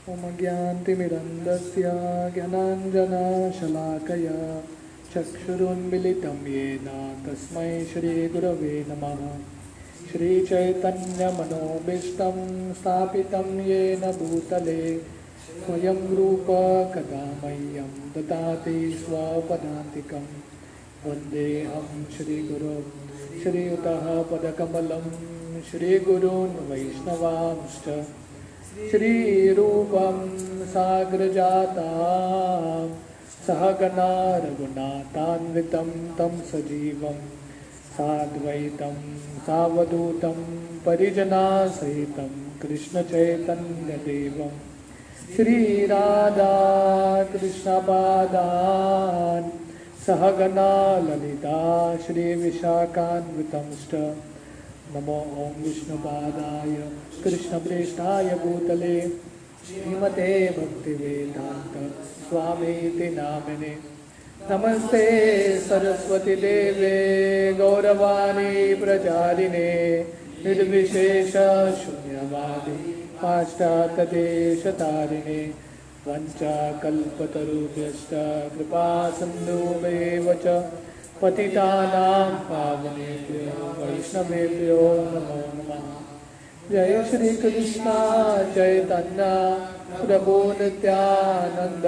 ॐ ज्ञानतिमिरन्दस्य ज्ञानाञ्जनशलाकया चक्षुरुन्मिलितं येन तस्मै श्रीगुरवे नमः। श्रीचैतन्यमनोभीष्टं स्थापितं येन भूतले स्वयं रूप कदा मह्यं ददाति स्वपदान्तिकं। वन्देऽहं श्रीगुरुं श्रीयुतः पदकमलं श्रीगुरून् वैष्णवांश्च श्रीरूपं साग्रजातां सहगना रघुनाथान्वितं तं सजीवं साद्वैतं सावधूतं परिजनासहितं कृष्णचैतन्यदेवं श्रीराधा कृष्णपादान् सहगना ललिता श्रीविशाखान्वितंश्च। नमो ओं विष्णुपादाय कृष्णप्रेष्ठाय भूतले श्रीमते भक्तिवेदांत स्वामीति नामिने। नमस्ते सरस्वती देवे गौरवाणी प्रचारिणे निर्विशेष शून्यवादी पाश्चात्यदेशतारिणे। वंचाकल्पतरुभ्यश्च कृपा सिन्धुभ्येव च पतितानां पावनेभ्यो वैष्णवेभ्यो नमो नमः। जय श्री कृष्ण चैतन्य प्रभु नित्यानंद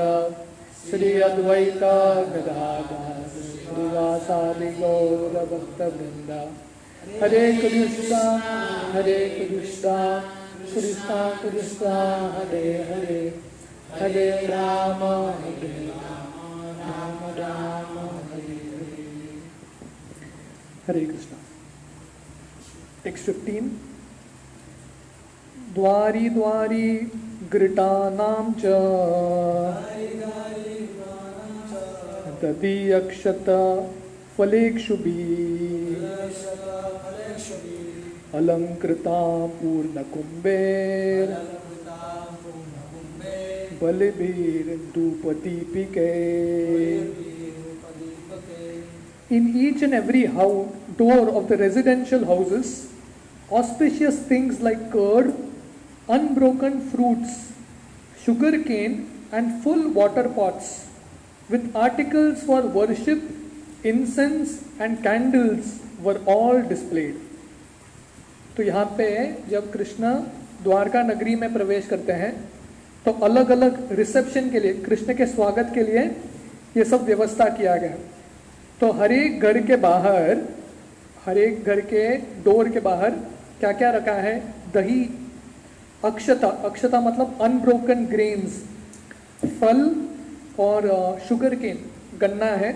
श्री अद्वैत गदाधर श्रीवासादि गौर भक्तवृंद। हरे कृष्ण कृष्ण कृष्ण हरे हरे हरे राम राम राम हरे हरे। हरे कृष्ण। टेक्स्ट 15। द्वारी द्वारी घृटानां च दधीयक्षत फलेक्षुभिः Alankrita पूर्णकुम्भैर् बलिभिर्धूपदीपिकैः। In each and every door of the residential houses, auspicious things like curd, unbroken fruits, sugar cane, and full water pots with articles for worship, incense, and candles were all displayed. तो यहाँ पे जब कृष्ण द्वारका नगरी में प्रवेश करते हैं तो अलग अलग रिसेप्शन के लिए, कृष्ण के स्वागत के लिए ये सब व्यवस्था किया गया। तो हर एक घर के बाहर, हर एक घर के डोर के बाहर क्या क्या रखा है? दही, अक्षता, अक्षता मतलब अनब्रोकन ग्रेन्स, फल और शुगर केन, गन्ना है,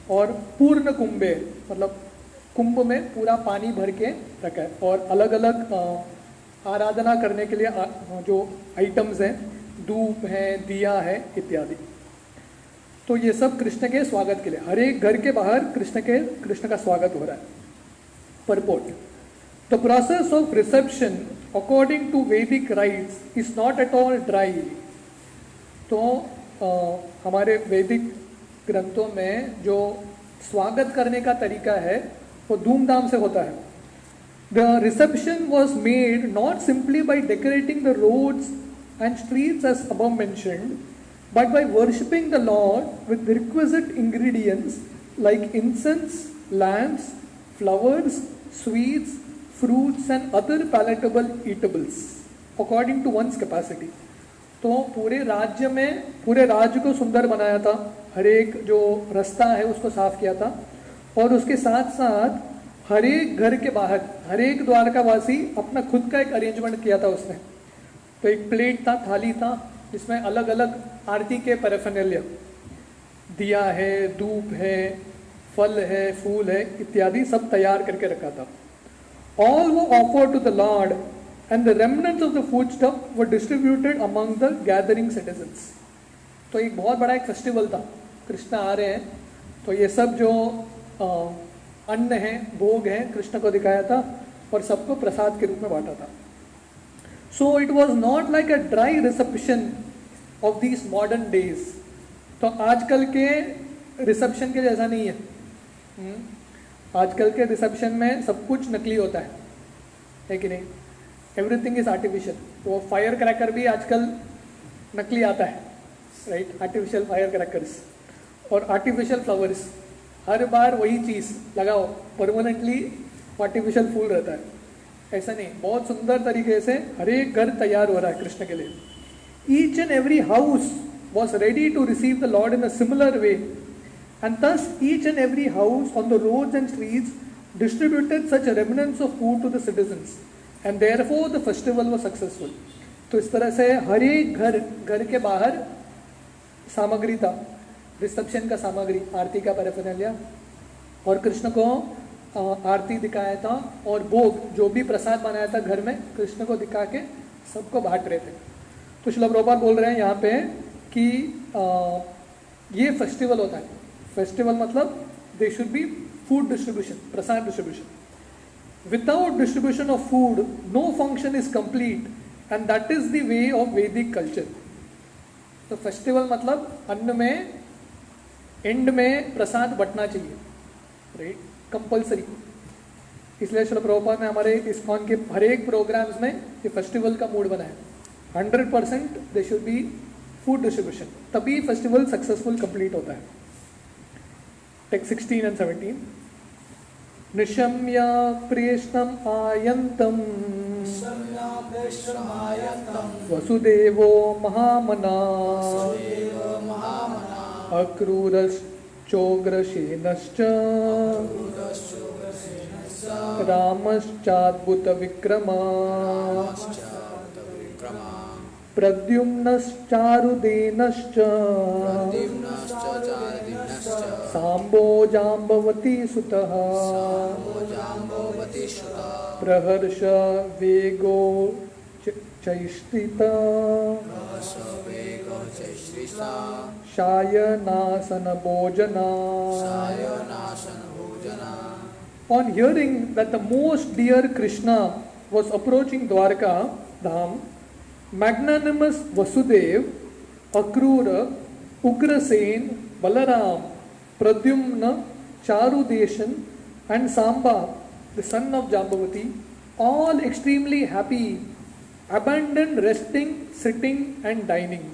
और पूर्ण कुंभे मतलब कुंभ में पूरा पानी भर के रखा है, और अलग अलग आराधना करने के लिए जो आइटम्स हैं, धूप है, दिया है इत्यादि। तो ये सब कृष्ण के स्वागत के लिए, हर एक घर के बाहर कृष्ण का स्वागत हो रहा है। Purport: the process of reception according to Vedic rites is not at all dry. तो हमारे वैदिक ग्रंथों में जो स्वागत करने का तरीका है वो धूमधाम से होता है। The reception was made not simply by decorating the roads and streets as above mentioned, but by worshipping the Lord with the requisite ingredients like incense, lamps, flowers, sweets, fruits and other palatable eatables according to one's capacity. तो पूरे राज्य में, पूरे राज्य को सुंदर बनाया था, हर एक जो रास्ता है उसको साफ किया था, और उसके साथ साथ हर एक घर के बाहर, हर एक द्वारकावासी अपना खुद का एक अरेंजमेंट किया था उसने। तो एक प्लेट था, थाली था, इसमें अलग अलग आरती के पैराफर्नैलिया, दिया है, धूप है, फल है, फूल है इत्यादि सब तैयार करके रखा था। ऑल वो offer to the lord and the remnants of the food stuff were distributed among the gathering citizens. तो एक बहुत बड़ा एक फेस्टिवल था, कृष्ण आ रहे हैं तो ये सब जो अन्न है, भोग है, कृष्ण को दिखाया था और सबको प्रसाद के रूप में बांटा था। So it was not like a dry reception of these modern days. तो आजकल के रिसेप्शन के जैसा नहीं है। आजकल के रिसेप्शन में सब कुछ नकली होता है कि नहीं? Everything is artificial. वो फायर क्रैकर भी आजकल नकली आता है, राइट, आर्टिफिशियल फायर क्रैकर्स और आर्टिफिशियल फ्लावर्स, हर बार वही चीज़ लगाओ, परमानेंटली आर्टिफिशियल फूल रहता है। ऐसा नहीं, बहुत सुंदर तरीके से हर एक घर तैयार हो रहा है कृष्ण के लिए। Each and every house was ready to receive the lord in a similar way, and thus each and every house on the roads and streets distributed such remnants of food to the citizens, and therefore the festival was successful. तो इस तरह से हर एक घर के बाहर सामग्री था, रिसेप्शन का सामग्री, आरती का पैराफिनालिया, और कृष्ण को आरती दिखाया था, और भोग जो भी प्रसाद बनाया था घर में कृष्ण को दिखा के सबको बांट रहे थे। तो श्रील प्रभुपाद बोल रहे हैं यहाँ पे कि ये फेस्टिवल होता है। फेस्टिवल मतलब they should be food distribution, prasad distribution. Without distribution of food no function is complete, and that is the way of Vedic culture. तो फेस्टिवल मतलब अन्न में एंड में प्रसाद बंटना चाहिए, राइट, कंपल्सरी। इसलिए श्रील प्रभुपाद ने हमारे इस्कॉन के हर एक प्रोग्राम्स में ये फेस्टिवल का मूड बनाया। 100% दे शुड बी फूड डिस्ट्रीब्यूशन, तभी फेस्टिवल सक्सेसफुल कंप्लीट होता है। Text 16 and 17। निशम्य प्रेष्णम आयंतम वसुदेवो महामना अक्रूरश्चोग्रसेनश्च रामश्चाद्भुत विक्रमा प्रद्युम्नश्चारुदेनश्च सांबो जाम्बवती सुतः praharsha वेगो चैष्टिता शायनासन भोजना। On hearing that the most dear Krishna was approaching Dwarka Dham, magnanimous Vasudev, Akrura, Ugrasen, Balaram, Pradyumna, Charudeshan and Samba, the son of Jambavati, all extremely happy, abandoned resting, sitting and dining.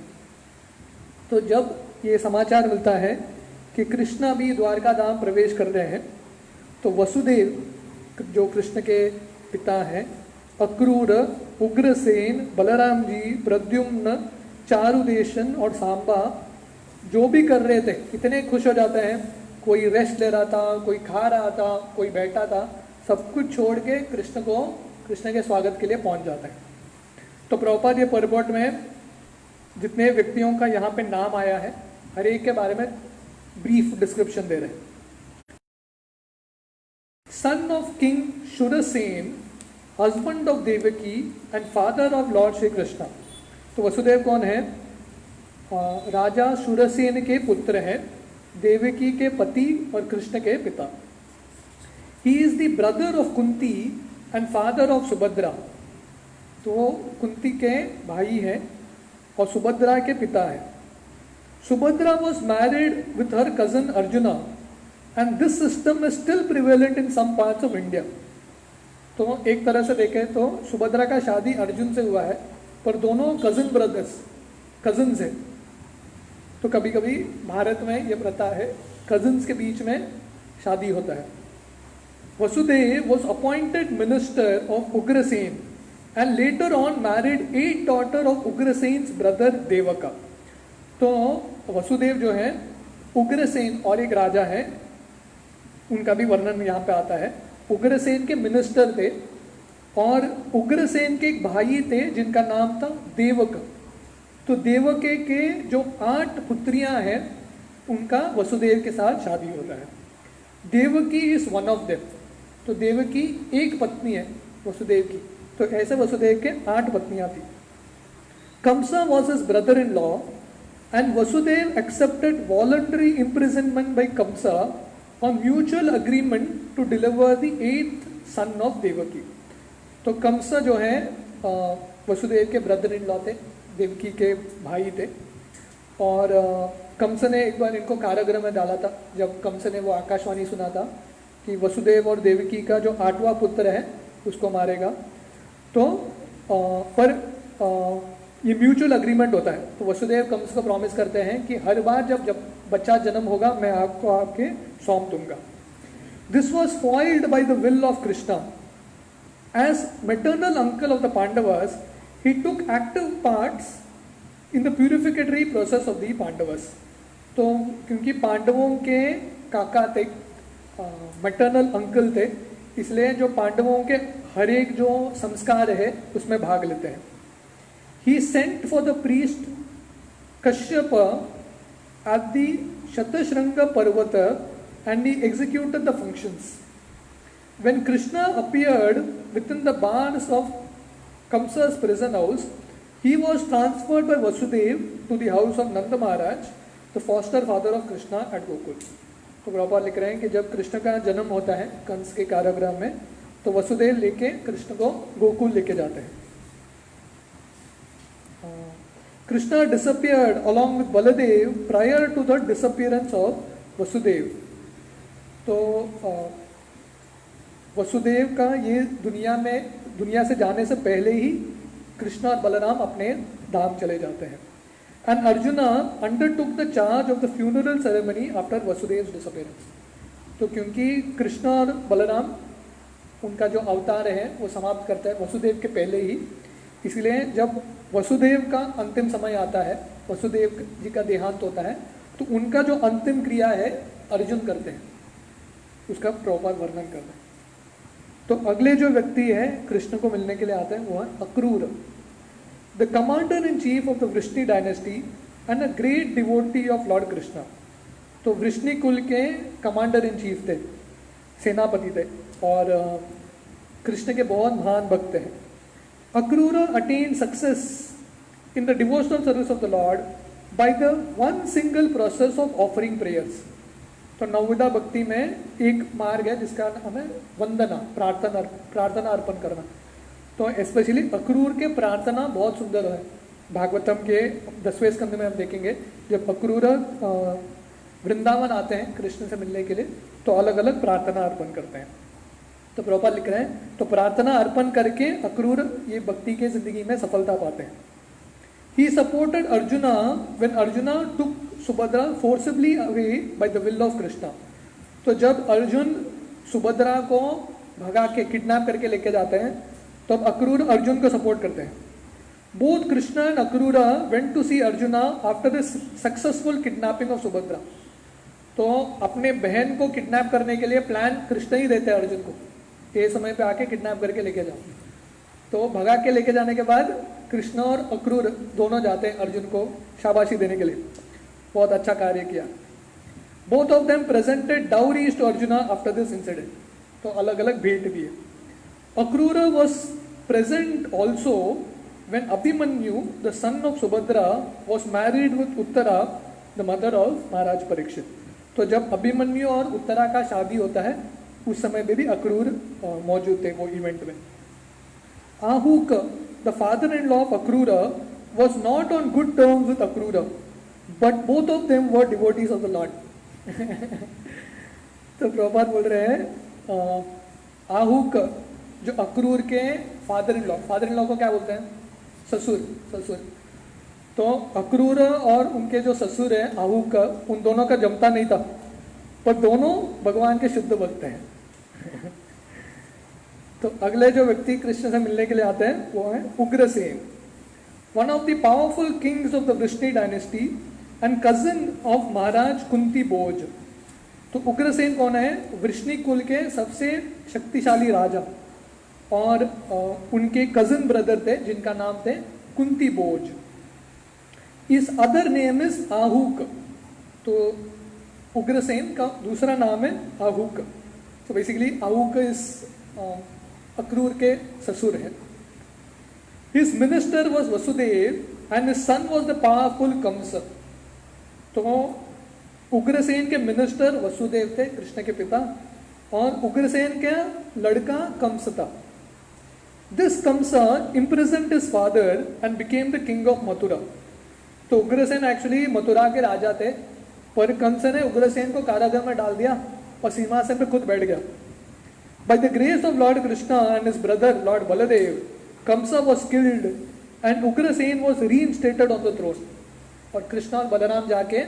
तो जब ये समाचार मिलता है कि कृष्ण भी द्वारका धाम प्रवेश कर रहे हैं, तो वसुदेव जो कृष्ण के पिता हैं, अक्रूर, उग्रसेन, बलराम जी, प्रद्युम्न, चारुदेशन और सांबा जो भी कर रहे थे इतने खुश हो जाते हैं। कोई रेस्ट ले रहा था, कोई खा रहा था, कोई बैठा था, सब कुछ छोड़ के कृष्ण के स्वागत के लिए पहुंच जाता है। तो प्रभुपाद ये परपोर्ट में जितने व्यक्तियों का यहाँ पे नाम आया है हर एक के बारे में ब्रीफ डिस्क्रिप्शन दे रहे हैं। Son of king Shurasena, husband of Devaki and father of lord Shri Krishna. तो वसुदेव कौन है? राजा शुरसेन के पुत्र हैं, देवकी के पति और कृष्ण के पिता। ही is the brother of Kunti and father of Subhadra. तो कुंती के भाई हैं और सुभद्रा के पिता है। Subhadra was married with her cousin Arjuna and this system is still prevalent in some parts of India. तो एक तरह से देखें तो सुभद्रा का शादी अर्जुन से हुआ है, पर दोनों कजन ब्रदर्स, कजन्स हैं। तो कभी कभी भारत में ये प्रथा है, कजन्स के बीच में शादी होता है। Vasudev was appointed minister of Ugrasen and later on married 8 daughters of Ugrasen's brother Devaka। तो वसुदेव जो है उग्रसेन और एक राजा है, उनका भी वर्णन यहाँ पे आता है। उग्रसेन के मिनिस्टर थे और उग्रसेन के एक भाई थे जिनका नाम था देवक। तो देवके के जो 8 पुत्रियां हैं उनका वसुदेव के साथ शादी होता है। Devaki is one of them. तो देवकी एक पत्नी है वसुदेव की। तो ऐसे वसुदेव के 8 पत्नियां थी। Kamsa was his brother in law and Vasudeva accepted voluntary imprisonment by Kamsa on mutual agreement to deliver the 8th son of Devaki. तो कंसा जो है वसुदेव के ब्रदर इन लॉ थे, देवकी के भाई थे। और कंस ने एक बार इनको कारागृह में डाला था, जब कंस ने वो आकाशवाणी सुना था कि वसुदेव और देवकी का जो 8वां पुत्र है उसको मारेगा। तो पर ये म्यूचुअल अग्रीमेंट होता है। तो वसुदेव कंस को प्रॉमिस करते हैं कि हर बार जब बच्चा जन्म होगा मैं आपको आपके सौंप दूंगा। This was foiled by the will of Krishna. As maternal uncle of the Pandavas he took active parts in the purificatory process of the Pandavas. तो क्योंकि पांडवों के काका थे, मैटरनल अंकल थे, इसलिए जो पांडवों के हर एक जो संस्कार है उसमें भाग लेते हैं। He sent for the priest Kashyapa at the Shatashringa parvat and he executed the functions. When Krishna appeared within the bars of Kamsa's prison house, he was transferred by Vasudev to the house of Nanda Maharaj, the foster father of Krishna at Gokul। तो प्रभुपाद लिख रहे हैं कि जब कृष्ण का जन्म होता है कंस के कारागृह में, तो वसुदेव लेके कृष्ण को गोकुल लेके जाते हैं। Krishna disappeared along with Baladev prior to the disappearance of Vasudev। तो वसुदेव का ये दुनिया से जाने से पहले ही कृष्ण और बलराम अपने धाम चले जाते हैं। And arjuna undertook the charge of the funeral ceremony after Vasudev disappearance. तो क्योंकि कृष्ण और बलराम उनका जो अवतार है वो समाप्त करता है वसुदेव के पहले ही, इसलिए जब वसुदेव का अंतिम समय आता है, वसुदेव जी का देहांत होता है, तो उनका जो अंतिम क्रिया है अर्जुन करते हैं, उसका प्रॉपर वर्णन करते हैं। तो अगले जो व्यक्ति है कृष्ण को मिलने के लिए आते हैं वो है Akrur, the commander in chief of the Vrishni dynasty and a great devotee of lord Krishna. तो वृष्णि कुल के कमांडर इन चीफ थे, सेनापति थे और कृष्ण के बहुत महान भक्त हैं। Akrur attain success in the devotional service of the Lord by the one single process of offering prayers. तो नवविधा भक्ति में एक मार्ग है जिसका नाम है वंदना, प्रार्थना अर्पण करना। तो स्पेशली अक्रूर के प्रार्थना बहुत सुंदर है। भागवतम के 10वें स्कंद में हम देखेंगे जब अक्रूर वृंदावन आते हैं कृष्ण से मिलने के लिए तो अलग अलग प्रार्थना अर्पण करते हैं। तो प्रभुपाद लिख रहे हैं तो प्रार्थना अर्पण करके अक्रूर ये भक्ति के जिंदगी में सफलता पाते हैं। He supported Arjuna when Arjuna took Subhadra forcibly away by the will of Krishna। तो जब अर्जुन सुभद्रा को भगा के किडनैप करके लेके जाते हैं तो अब अक्रूर अर्जुन को सपोर्ट करते हैं। Both Krishna and Akrura went to see Arjuna after the successful kidnapping of Subhadra। तो अपने बहन को किडनैप करने के लिए प्लान कृष्ण ही देते हैं अर्जुन को, ये समय पे आके किडनैप करके लेके जाओ। तो भगा के लेके जाने के बाद कृष्ण और अक्रूर दोनों जाते हैं अर्जुन को शाबाशी देने के लिए, बहुत अच्छा कार्य किया। Both of them presented dowries to Arjuna after this incident. तो अलग अलग भेंट भी है। Akrura was present also when Abhimanyu the son of Subhadra was married with Uttara the mother of Maharaj Parikshit. तो जब अभिमन्यु और उत्तरा का शादी होता है उस समय में भी अक्रूर मौजूद थे वो इवेंट में। आहूक the father-in-law of Akrura was not on good terms with Akrura, but both of them were devotees of the Lord। तो प्रभुपाद बोल रहे हैं आहूक जो अक्रूर के फादर इन लॉ को क्या बोलते हैं, ससुर। तो अक्रूर और उनके जो ससुर है आहूक, उन दोनों का जमता नहीं था, पर दोनों भगवान के शुद्ध भक्त हैं। तो अगले जो व्यक्ति कृष्ण से मिलने के लिए आते हैं वो है Ugrasena, one of the powerful kings of the Vrishni dynasty and cousin of Maharaj Kunti Bhoj. तो उग्रसेन कौन है, वृष्णि कुल के सबसे शक्तिशाली राजा और उनके कजिन ब्रदर थे जिनका नाम थे कुंती भोज। इस अदर नेम इज आहूक। तो उग्रसेन का दूसरा नाम है आहूक। तो बेसिकली आहूक इस अक्रूर के ससुर हैं। His minister was Vasudev and his son was the powerful Kans. तो उग्रसेन के मिनिस्टर वसुदेव थे कृष्ण के पिता और उग्रसेन का लड़का कंस था। This Kamsa imprisoned his father and became the king of Mathura. तो उग्रसेन एक्चुअली मथुरा के राजा थे, पर कंस ने उग्रसेन को कारागार में डाल दिया और सिंहासन पे खुद बैठ गया। By the grace of Lord Krishna and his brother Lord Baladev, Kamsa was killed and Ugrasen was reinstated on the throne. और कृष्ण और बलराम जाके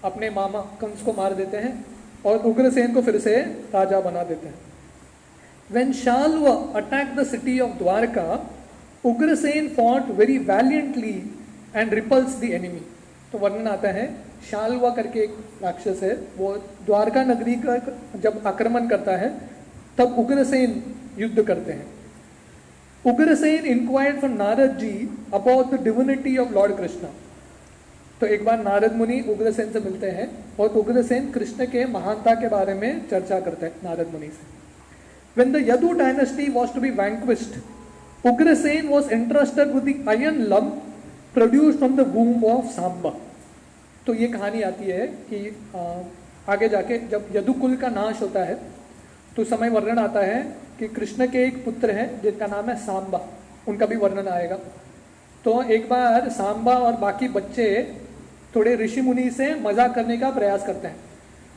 अपने मामा कंस को मार देते हैं और उग्रसेन को फिर से राजा बना देते हैं। When Shalva attacked the city of Dwarka, Ugrasen fought very valiantly and repulsed the enemy. तो वर्णन आता है, शाल्वा करके एक राक्षस है, वो द्वारका नगरी का जब आक्रमण करता है तब उग्रसेन युद्ध करते हैं। Ugrasen inquired from Narad ji about the divinity of lord Krishna. तो एक बार नारद मुनि उग्रसेन से मिलते हैं और उग्रसेन कृष्ण के महानता के बारे में चर्चा करते हैं नारद मुनि से। When the Yadu dynasty was to be vanquished, Ugrasen was entrusted with the iron lump produced from the womb of Samba. तो ये कहानी आती है कि आगे जाके जब यदुकुल का नाश होता है तो समय वर्णन आता है कि कृष्ण के एक पुत्र हैं जिनका नाम है सांबा, उनका भी वर्णन आएगा। तो एक बार सांबा और बाकी बच्चे थोड़े ऋषि मुनि से मजाक करने का प्रयास करते हैं।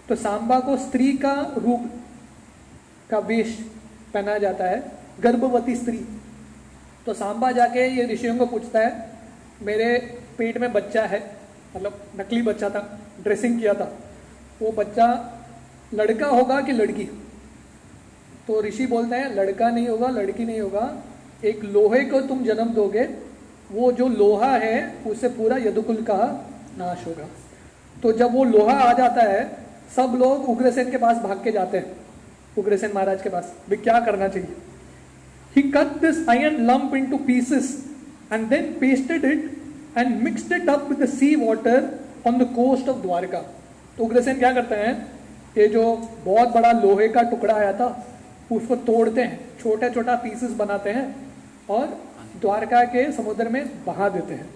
तो सांबा को स्त्री का रूप का वेश पहनाया जाता है, गर्भवती स्त्री। तो सांबा जाके ये ऋषियों को पूछता है, मेरे पेट में बच्चा है, मतलब नकली बच्चा था, ड्रेसिंग किया था, वो बच्चा लड़का होगा कि लड़की? तो ऋषि बोलते हैं लड़का नहीं होगा, लड़की नहीं होगा, एक लोहे को तुम जन्म दोगे, वो जो लोहा है उससे पूरा यदुकुल का नाश होगा। तो जब वो लोहा आ जाता है सब लोग उग्रसेन के पास भाग के जाते हैं, उग्रसेन महाराज के पास, भी क्या करना चाहिए। He cut this iron lump into pieces and then pasted it and mixed it up with the sea water on the coast of Dwarka. तो उग्रसेन क्या करते हैं, ये जो बहुत बड़ा लोहे का टुकड़ा आया था उसको तोड़ते हैं, छोटा छोटा पीसेस बनाते हैं और द्वारका के समुद्र में बहा देते हैं।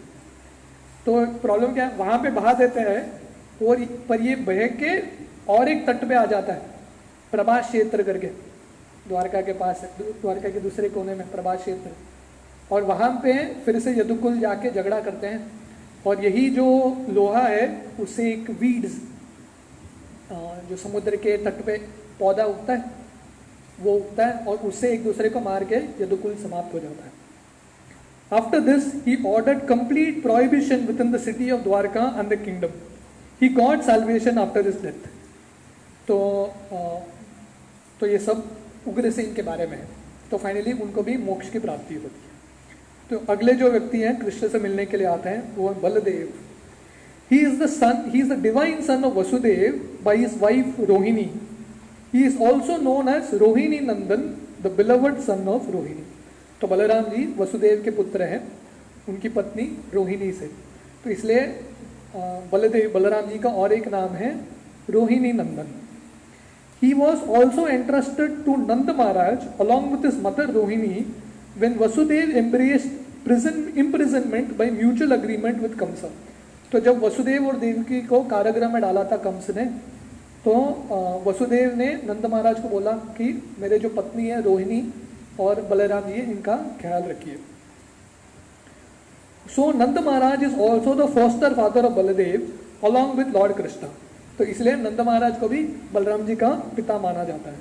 तो प्रॉब्लम क्या है, वहां पे बहा देते हैं और पर ये बह के और एक तट पे आ जाता है, प्रभास क्षेत्र करके, द्वारका के पास है, द्वारका के दूसरे कोने में प्रभास क्षेत्र, और वहां पे फिर से यदुकुल जाके झगड़ा करते हैं और यही जो लोहा है उससे एक वीड्स जो समुद्र के तट पे पौधा उगता है वो उगता है और उससे एक दूसरे को मार के यदुकुल समाप्त हो जाता है। After this he ordered complete prohibition with in the city of Dwarka and the kingdom. He got salvation after his death. तो ये सब उग्रसेन के बारे में है। तो फाइनली उनको भी मोक्ष की प्राप्ति होती है। तो अगले जो व्यक्ति हैं कृष्ण से मिलने के लिए आते हैं वो है Baldev. He is the divine son of Vasudev by his wife Rohini. He is also known as Rohini Nandan, the beloved son of Rohini. तो बलराम जी वसुदेव के पुत्र हैं, उनकी पत्नी रोहिणी से, तो इसलिए बलराम जी का और एक नाम है रोहिणी नंदन। He was also entrusted to Nanda Maharaj along with his mother Rohini when Vasudev embraced imprisonment by mutual agreement with Kamsa. तो जब वसुदेव और देवकी को कारागृह में डाला था कंस ने, तो वसुदेव ने नंद महाराज को बोला कि मेरे जो पत्नी है रोहिणी और बलराम जी इनका ख्याल रखिए। So Nanda Maharaj is also the foster father of Baladeva along with lord Krishna. तो इसलिए नंद महाराज को भी बलराम जी का पिता माना जाता है।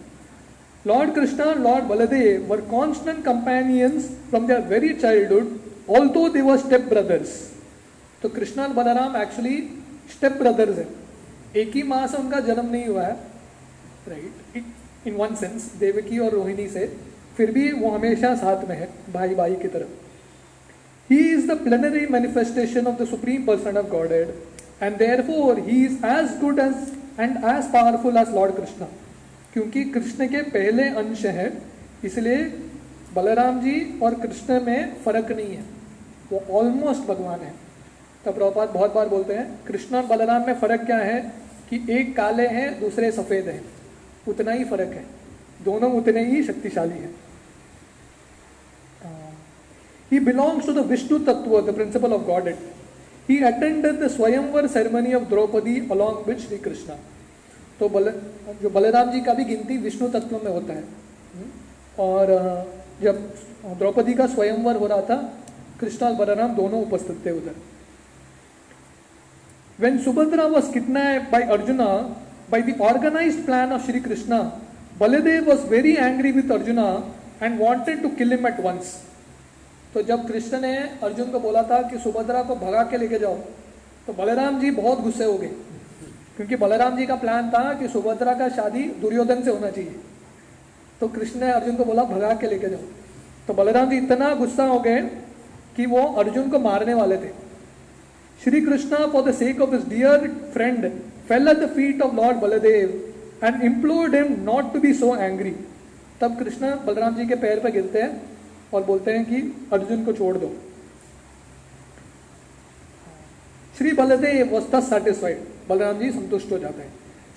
लॉर्ड कृष्णा और lord Baldev were constant companions from their very childhood, although they were step brothers. तो कृष्णा और बलराम एक्चुअली स्टेप ब्रदर्स हैं, एक ही माँ से उनका जन्म नहीं हुआ है, right, in one sense Devaki और रोहिणी से, फिर भी वो हमेशा साथ में है भाई भाई की तरफ। ही is the plenary manifestation of the supreme person of godhead and therefore he is as good as and as powerful as Lord Krishna। क्योंकि कृष्ण के पहले अंश हैं, इसलिए बलराम जी और कृष्ण में फर्क नहीं है, वो ऑलमोस्ट भगवान है। तो प्रभुपाद बहुत बार बोलते हैं कृष्ण और बलराम में फर्क क्या है कि एक काले हैं दूसरे सफेद हैं, उतना ही फर्क है, दोनों उतने ही शक्तिशाली हैं। He belongs to the Vishnu Tattva, the principle of Godhead। He attended the Swayamvar ceremony of Draupadi along with Shri Krishna। तो जो बलराम जी का भी गिनती विष्णु तत्व में होता है, और जब द्रौपदी का स्वयंवर हो रहा था कृष्ण और बलराम दोनों उपस्थित थे उधर। When Subhadra was kidnapped by Arjuna by the organized plan of Shri Krishna, Baladev was very angry with Arjuna and wanted to kill him at once। तो जब कृष्ण ने अर्जुन को बोला था कि सुभद्रा को भगा के लेके जाओ, तो बलराम जी बहुत गुस्से हो गए, क्योंकि बलराम जी का प्लान था कि सुभद्रा का शादी दुर्योधन से होना चाहिए। तो कृष्ण ने अर्जुन को बोला भगा के लेके जाओ, तो बलराम जी इतना गुस्सा हो गए कि वो अर्जुन को मारने वाले थे। Shri Krishna for the sake of his dear friend fell at the feet of lord Baladeva and implored him not to be so angry. तब कृष्ण बलराम जी के पैर पर गिरते हैं और बोलते हैं कि अर्जुन को छोड़ दो। Shri Baladeva was thus satisfied, Balarama ji संतुष्ट हो जाते हैं।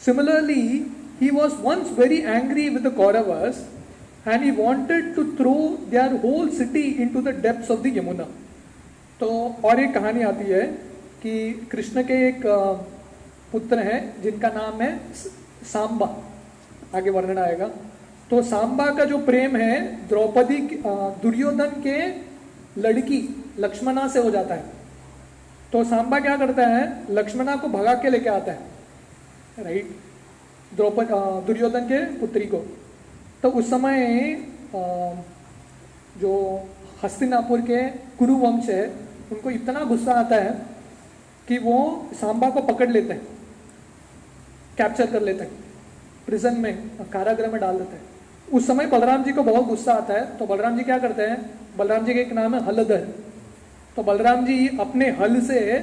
Similarly he was once very angry with the Kauravas and he wanted to throw their whole city into the depths of the Yamuna। तो और एक कहानी आती है कि कृष्ण के एक पुत्र हैं जिनका नाम है सांबा, आगे वर्णन आएगा। तो सांबा का जो प्रेम है द्रौपदी दुर्योधन के लड़की लक्ष्मणा से हो जाता है। तो सांबा क्या करता है, लक्ष्मणा को भगा के लेके आता है, राइट, दुर्योधन के पुत्री को। तो उस समय जो हस्तिनापुर के कुरु वंश है उनको इतना गुस्सा आता है कि वो सांबा को पकड़ लेते हैं, कैप्चर कर लेते हैं, प्रिजन में, कारागृह में डाल देते हैं। उस समय बलराम जी को बहुत गुस्सा आता है, तो बलराम जी क्या करते हैं, बलराम जी का एक नाम है हलधर। तो बलराम जी अपने हल से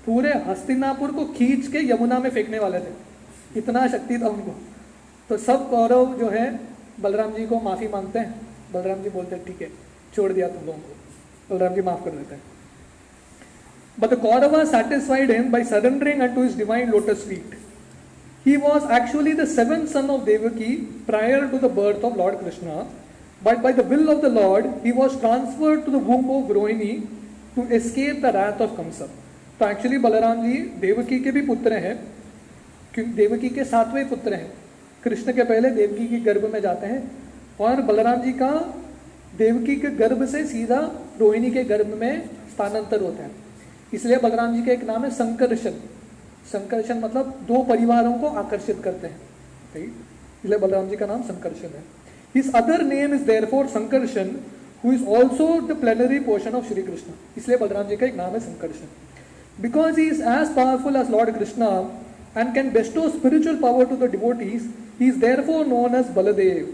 पूरे हस्तिनापुर को खींच के यमुना में फेंकने वाले थे, इतना शक्ति था उनको। तो सब कौरव जो है बलराम जी को माफ़ी मांगते हैं। बलराम जी बोलते हैं ठीक है, छोड़ दिया तुम लोगों को, बलराम जी माफ कर देते हैं। But the Kauravas satisfied him by surrendering unto his divine lotus feet. He was actually the seventh son of Devaki prior to the birth of Lord Krishna, but by the will of the Lord, he was transferred to the womb of Rohini to escape the wrath of Kamsa। तो actually Balram ji Devaki के भी पुत्र हैं, क्योंकि देवकी के 7वें पुत्र हैं। कृष्ण के पहले देवकी के गर्भ में जाते हैं और बलराम जी का देवकी के गर्भ से सीधा रोहिणी के गर्भ में स्थानांतर होता है। इसलिए बलराम जी का एक नाम है संकर्षण। संकर्षण मतलब दो परिवारों को आकर्षित करते हैं, राइट, इसलिए बलराम जी का नाम संकर्षण है। His other name is therefore Sankarshana who is also the plenary portion of Shri Krishna. इसलिए बलराम जी का एक नाम है Sankarshana. Because he is as powerful as lord Krishna and can bestow spiritual power to the devotees, he is therefore known as Baldev.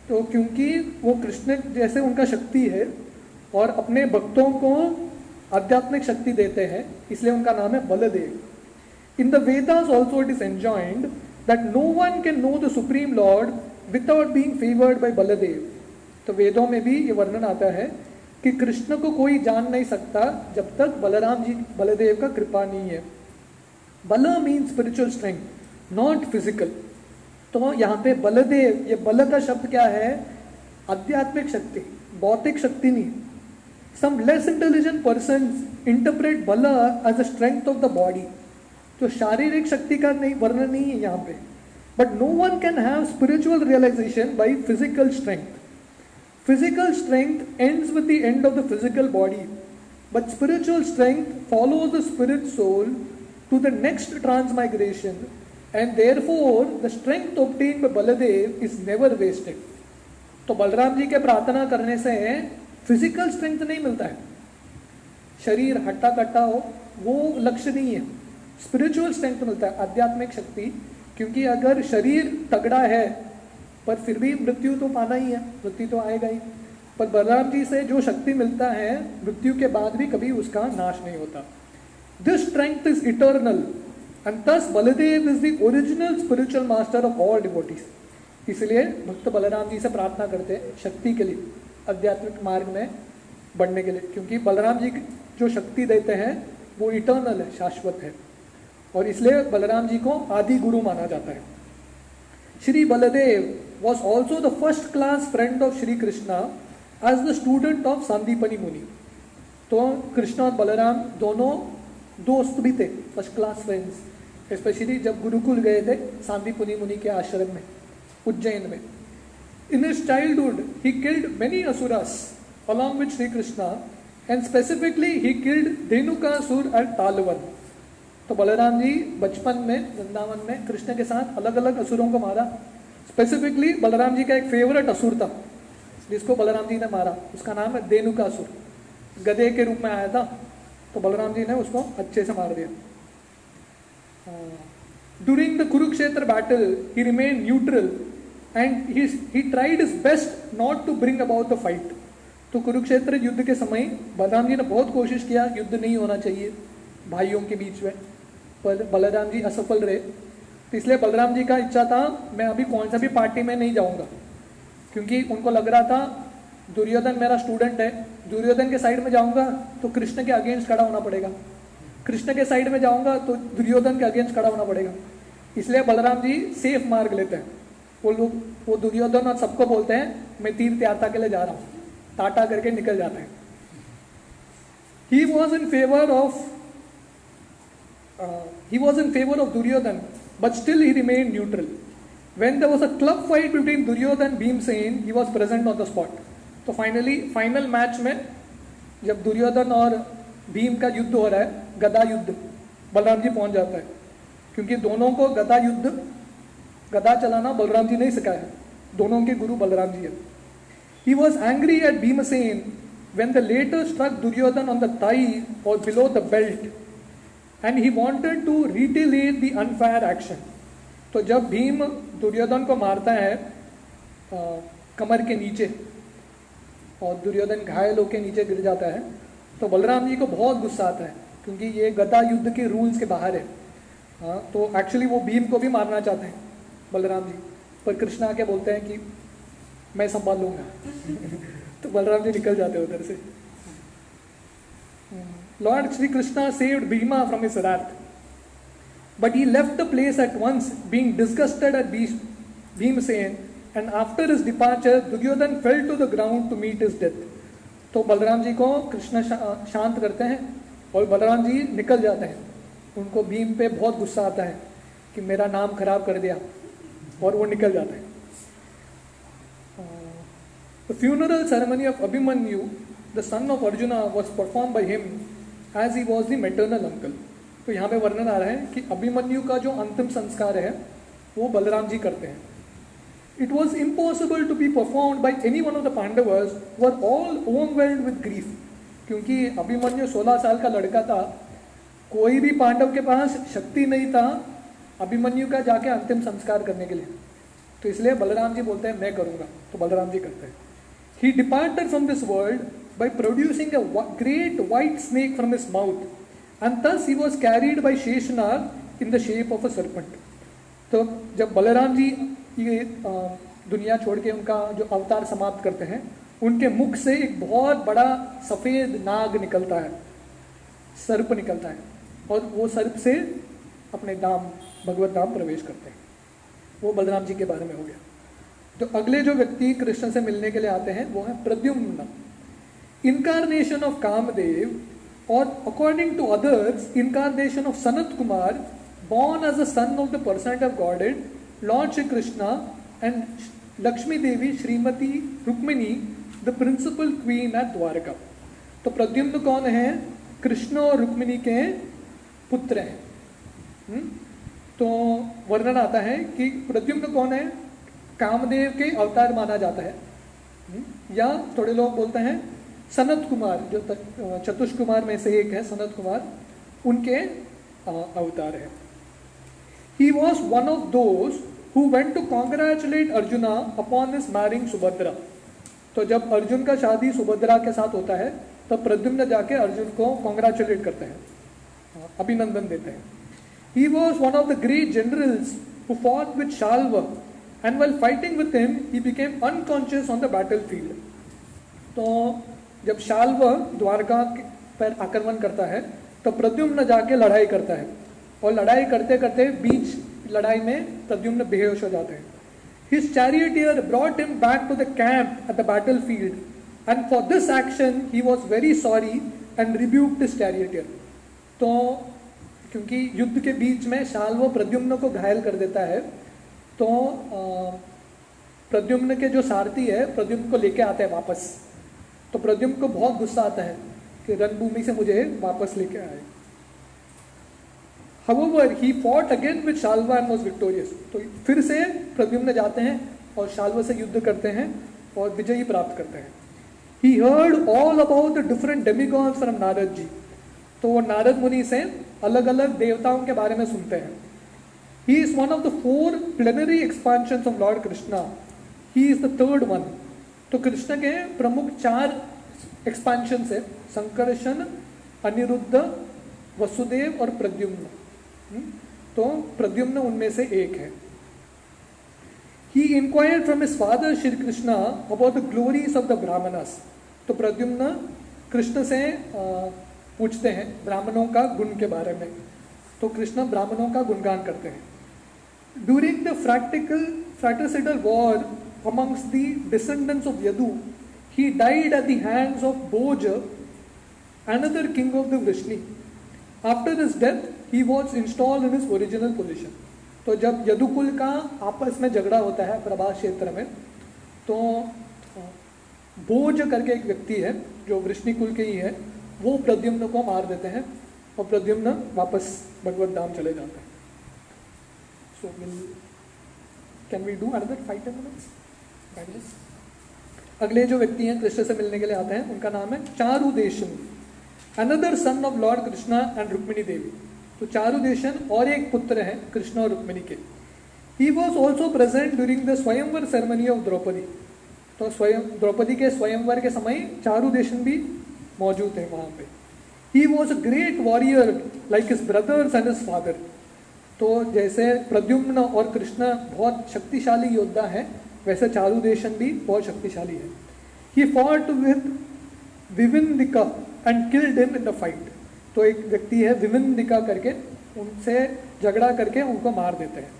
तो क्योंकि वो कृष्ण जैसे उनका शक्ति है और अपने भक्तों को आध्यात्मिक शक्ति देते हैं, इसलिए उनका नाम है Baldev. In the Vedas also it is enjoined that no one can know the supreme lord without being favoured by Baldev. तो वेदों में भी ये वर्णन आता है कि कृष्ण को कोई जान नहीं सकता जब तक बलराम जी बलदेव का कृपा नहीं है। बल mean spiritual strength, not physical. तो यहाँ पे बलदेव, ये बल का शब्द क्या है, आध्यात्मिक शक्ति, भौतिक शक्ति नहीं। Some less intelligent person interpret bal as a strength of the body. तो शारीरिक शक्ति का नहीं वर्णन नहीं है यहाँ पे। But no one can have spiritual realisation by physical strength. Physical strength ends with the end of the physical body, but spiritual strength follows the spirit soul to the next transmigration, and therefore the strength obtained by Baladev is never wasted। तो बलराम जी के प्रार्थना करने से physical strength नहीं मिलता है, शरीर हट्टा कट्टा हो वो लक्ष्य नहीं है, स्पिरिचुअल स्ट्रेंथ मिलता है, आध्यात्मिक शक्ति। क्योंकि अगर शरीर तगड़ा है पर फिर भी मृत्यु तो पाना ही है, मृत्यु तो आएगा ही। पर बलराम जी से जो शक्ति मिलता है मृत्यु के बाद भी कभी उसका नाश नहीं होता। This strength is eternal and thus Baladev is the original spiritual master of all devotees। इसलिए भक्त बलराम जी से प्रार्थना करते हैं शक्ति के लिए, आध्यात्मिक मार्ग में बढ़ने के लिए, क्योंकि बलराम जी जो शक्ति देते हैं वो इटर्नल है, शाश्वत है, और इसलिए बलराम जी को आदि गुरु माना जाता है। Shri Baldev was also the first class friend of Shri Krishna as the student of Sandipani मुनि। तो कृष्ण और बलराम दोनों दोस्त भी थे, फर्स्ट क्लास फ्रेंड्स, स्पेशली जब गुरुकुल गए थे सांदीपनि मुनि के आश्रम में उज्जैन में। In his childhood he killed many asuras along with Shri Krishna and specifically he killed Dhenukasura at Talavan. तो बलराम जी बचपन में वृंदावन में कृष्ण के साथ अलग अलग असुरों को मारा। स्पेसिफिकली बलराम जी का एक फेवरेट असुर था जिसको बलराम जी ने मारा, उसका नाम है धेनुकासुर। गधे के रूप में आया था, तो बलराम जी ने उसको अच्छे से मार दिया। During the Kurukshetra battle he remain neutral and he tried his best not to bring about the fight. तो कुरुक्षेत्र युद्ध के समय बलराम जी ने बहुत कोशिश किया, युद्ध नहीं होना चाहिए भाइयों के बीच में, पर बलराम जी असफल रहे। तो इसलिए बलराम जी का इच्छा था मैं अभी कौन सा भी पार्टी में नहीं जाऊंगा, क्योंकि उनको लग रहा था दुर्योधन मेरा स्टूडेंट है, दुर्योधन के साइड में जाऊंगा तो कृष्ण के अगेंस्ट खड़ा होना पड़ेगा, कृष्ण के साइड में जाऊंगा तो दुर्योधन के अगेंस्ट खड़ा होना पड़ेगा। इसलिए बलराम जी सेफ मार्ग लेते हैं। वो दुर्योधन और सबको बोलते हैं मैं तीर्थ यात्रा के लिए जा रहा हूँ, टाटा करके निकल जाते हैं। He was in favor of Duryodhan, but still he remained neutral. When there was a club fight between Duryodhan and Bhimsen, he was present on the spot. तो फाइनल मैच में जब दुर्योधन और भीम का युद्ध हो रहा है, गदा युद्ध, बलराम जी पहुंच जाता है, क्योंकि दोनों को गदा चलाना बलराम जी नहीं सिखाया, दोनों के गुरु बलराम जी है। He was angry at Bhimsen when the latter struck Duryodhan on the thigh or below the belt, and he wanted to retaliate the unfair action. तो जब भीम दुर्योधन को मारता है कमर के नीचे और दुर्योधन घायल होकर नीचे गिर जाता है, तो बलराम जी को बहुत गुस्सा आता है, क्योंकि ये गदा युद्ध के रूल्स के बाहर है। तो एक्चुअली वो भीम को भी मारना चाहते हैं बलराम जी, पर कृष्ण आके बोलते हैं कि मैं संभाल लूंगा तो बलराम जी निकल जाते हैं उधर से। Lord Shri Krishna saved Bhima from his wrath, but he left the place at once, being disgusted at Bhimsen, and after his departure Duryodhan fell to the ground to meet his death. तो बलराम जी को कृष्ण शांत करते हैं और बलराम जी निकल जाते हैं। उनको भीम पे बहुत गुस्सा आता है कि मेरा नाम खराब कर दिया, और वो निकल जाते हैं। The funeral ceremony of Abhimanyu, the son of Arjuna, was performed by him as he was the maternal uncle. तो यहाँ पे वर्णन आ रहा है कि अभिमन्यु का जो अंतिम संस्कार है वो बलराम जी करते हैं। It was impossible to be performed by any one of the Pandavas who were all overwhelmed with grief. क्योंकि अभिमन्यु 16 साल का लड़का था, कोई भी पांडव के पास शक्ति नहीं था अभिमन्यु का जाके अंतिम संस्कार करने के लिए। तो इसलिए बलराम जी बोलते हैं मैं करूँगा, तो बलराम जी करते हैं। He departed from this world by producing a great white snake from his mouth, and thus he was carried by Sheshanag in the shape of a serpent. तो जब बलराम जी ये दुनिया छोड़ के उनका जो अवतार समाप्त करते हैं, उनके मुख से एक बहुत बड़ा सफ़ेद नाग निकलता है, सर्प निकलता है, और वो सर्प से अपने धाम भगवत धाम प्रवेश करते हैं। वो बलराम जी के बारे में हो गया। तो अगले जो व्यक्ति कृष्ण से मिलने के लिए आते हैं वो है प्रद्युम्न, इनकारनेशन ऑफ कामदेव, और according to others incarnation of Sanat Kumar, born as a son of the person of Godhead, Lord Shri Krishna and Lakshmi Devi Srimati Rukmini, the principal queen at Dwarka. तो प्रद्युम्न कौन है? कृष्ण और रुक्मिणी के पुत्र हैं। तो वर्णन आता है कि प्रद्युम्न कौन है? कामदेव के अवतार माना जाता है, या थोड़े लोग बोलते हैं सनत कुमार, जो चतुष कुमार में से एक है सनत कुमार, उनके अवतार है। He was one of those who went to congratulate Arjuna upon his marrying Subhadra. तो जब अर्जुन का शादी सुभद्रा के साथ होता है तो प्रद्युम्न जाके अर्जुन को कॉन्ग्रेचुलेट करते हैं, अभिनंदन देते हैं। He was one of the great generals who fought with Shalva, and while fighting with him he became unconscious on the battlefield. तो जब शाल्व द्वारका पर आक्रमण करता है तो प्रद्युम्न जाके लड़ाई करता है, और लड़ाई करते करते बीच लड़ाई में प्रद्युम्न बेहोश हो जाते हैं। His charioteer brought him back to the camp at the battlefield, and for this action he was very sorry and rebuked his charioteer. तो क्योंकि युद्ध के बीच में शाल्व प्रद्युम्न को घायल कर देता है, तो प्रद्युम्न के जो सारथी है प्रद्युम्न को लेके आते हैं वापस। तो प्रद्युम्न को बहुत गुस्सा आता है कि रणभूमि से मुझे वापस लेके आए। However, he fought again with Shalva and was victorious. तो फिर से प्रद्युम्न जाते हैं और शाल्व से युद्ध करते हैं और विजयी प्राप्त करते हैं. He heard all about the different demigods from Narad ji. तो वो नारद मुनि से अलग अलग देवताओं के बारे में सुनते हैं. He is one of the 4 plenary expansions of Lord Krishna. He is the 3rd one. तो कृष्ण के प्रमुख 4 एक्सपांशन है, संकर्षण, अनिरुद्ध, वसुदेव और प्रद्युम्न. तो प्रद्युम्न उनमें से एक है. He inquired from his father Shri Krishna about the glories of the Brahmanas. तो प्रद्युम्न कृष्ण से पूछते हैं ब्राह्मणों का गुण के बारे में. तो कृष्ण ब्राह्मणों का गुणगान करते हैं. During the fratricidal war amongst the descendants of Yadu, he died at the hands of Bhoja, another king of the Vrishni. After his death, he was installed in his original position. तो जब यदुकुल का आपस में झगड़ा होता है प्रभास क्षेत्र में, तो भोज करके एक व्यक्ति है जो वृष्णि कुल के ही है, वो प्रद्युम्न को मार देते हैं और प्रद्युम्न वापस भगवत धाम चले जाते हैं. So can we do another 5-10 minutes? अगले जो व्यक्ति हैं कृष्ण से मिलने के लिए आते हैं, उनका नाम है Charudeshna, another son of lord Krishna and Rukmini Devi. तो चारुदेशन और एक पुत्र हैं कृष्ण और रुक्मिणी के. He was also present during the स्वयंवर सेरेमनी ऑफ द्रौपदी. तो द्रौपदी के स्वयंवर के समय चारुदेशन भी मौजूद थे वहाँ पे. He was a great warrior like his brothers and his father. तो जैसे प्रद्युम्न और कृष्ण बहुत शक्तिशाली योद्धा है, वैसे चारुदेशन भी बहुत शक्तिशाली है. He fought with Vivindika and killed him in the fight. तो एक व्यक्ति है विविंदिका करके, उनसे झगड़ा करके उनको मार देते हैं.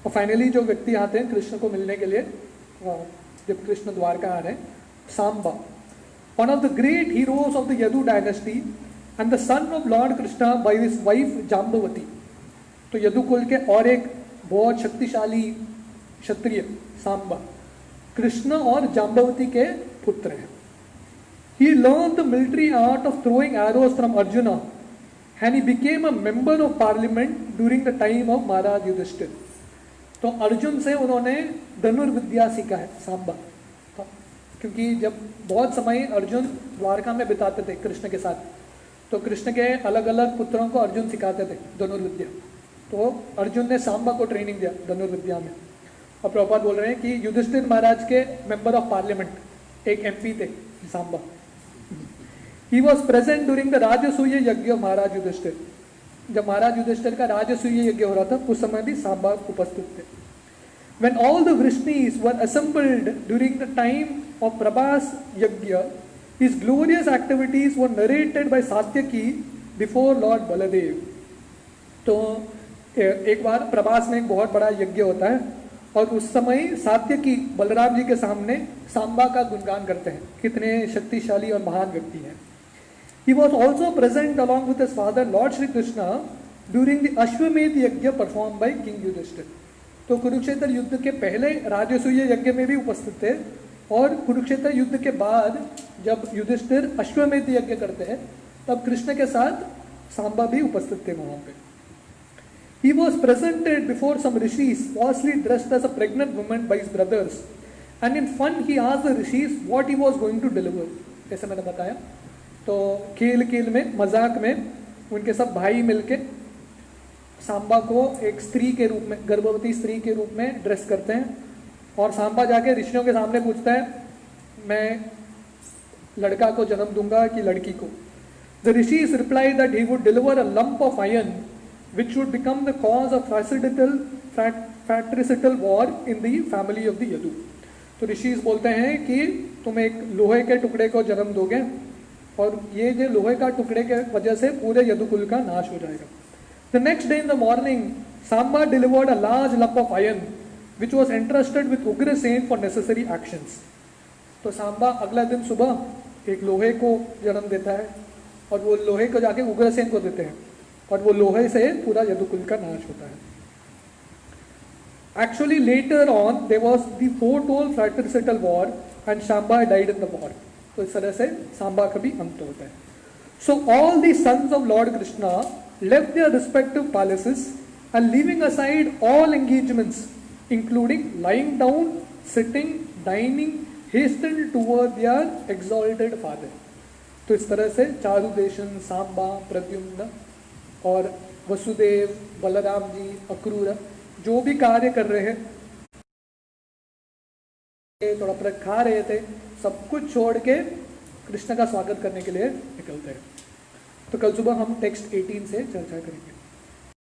और फाइनली जो व्यक्ति आते हैं कृष्ण को मिलने के लिए, जब कृष्ण द्वारका आ रहे हैं, Samba, one of the great heroes of the Yadu dynasty and the son of lord Krishna bye his wife Jambavati. तो यदुकुल के और एक बहुत शक्तिशाली क्षत्रिय सांबा कृष्ण और जाम्बवती के पुत्र हैं. He learned the military art of throwing arrows from Arjuna and he became a member of parliament during the time of Maharaj Yudhishthir. तो अर्जुन से उन्होंने धनुर्विद्या सीखा है सांबा. तो क्योंकि जब बहुत समय अर्जुन द्वारका में बिताते थे कृष्ण के साथ, तो कृष्ण के अलग अलग पुत्रों को अर्जुन सिखाते थे धनुर्विद्या. तो अर्जुन ने सांबा को ट्रेनिंग दिया धनुर्विद्या में. और प्रभुपाद बोल रहे हैं कि युधिष्ठिर महाराज के मेंबर ऑफ पार्लियामेंट एक एमपी थे Samba. He was present during the राजसूय यज्ञ of महाराज युधिष्ठिर. जब महाराज युधिष्ठिर का राजसूय यज्ञ हो रहा था उस समय भी सांबा उपस्थित थे. When all the Vrishnis were assembled during the time of Prabhas Yajna, his glorious activities were narrated by Satyaki before Lord Baladev. तो एक बार प्रभास में एक बहुत बड़ा यज्ञ होता है और उस समय सात्यकी बलराम जी के सामने सांबा का गुणगान करते हैं, कितने शक्तिशाली और महान व्यक्ति हैं. He was also present along with his father Lord Shri Krishna during the Ashwamedh यज्ञ performed by King Yudhishthir. तो कुरुक्षेत्र युद्ध के पहले राजसूय यज्ञ में भी उपस्थित थे और कुरुक्षेत्र युद्ध के बाद जब युधिष्ठिर अश्वमेध यज्ञ करते हैं तब कृष्ण के साथ सांबा भी उपस्थित थे वहां पे. He was presented before some rishis falsely dressed as a pregnant woman by his brothers, and in fun he asked the rishis what he was going to deliver. जैसे मैंने बताया, तो खेल में मजाक में उनके सब भाई मिलके सांबा को एक स्त्री के रूप में, गर्भवती स्त्री के रूप में ड्रेस करते हैं और सांबा जाके ऋषियों के सामने पूछता है मैं लड़का को जन्म दूंगा कि लड़की को. The rishis replied that he would deliver a lump of iron which would become the cause of fratricidal war in the family of the Yadu. तो ऋषिस बोलते हैं कि तुम एक लोहे के टुकड़े को जन्म दोगे और ये जो लोहे का टुकड़े के वजह से पूरे यदुकुल का नाश हो जाएगा. The next day in the morning, Samba delivered a large lump of iron which was entrusted with Ugrasen for necessary actions. तो सांबा अगला दिन सुबह एक लोहे को जन्म देता है और वो लोहे को जाके उग्रसेन को देते हैं और वो लोहे से पूरा यदुकुल का नाश होता है. Actually later on there was the foretold fratricidal war and Samba died in the war. तो इस तरह से सांबा का भी अंत होता है. So all the sons of Lord Krishna left their respective palaces and leaving aside all engagements including lying down, sitting, dining, hastened toward their exalted father. तो इस तरह से चारुदेशन, सांबा, प्रद्युम्न और वसुदेव, बलराम जी, अक्रूर जो भी कार्य कर रहे हैं, थोड़ा प्रख खा रहे थे, सब कुछ छोड़ के कृष्ण का स्वागत करने के लिए निकलते हैं। तो कल सुबह हम टेक्स्ट 18 से चर्चा करेंगे।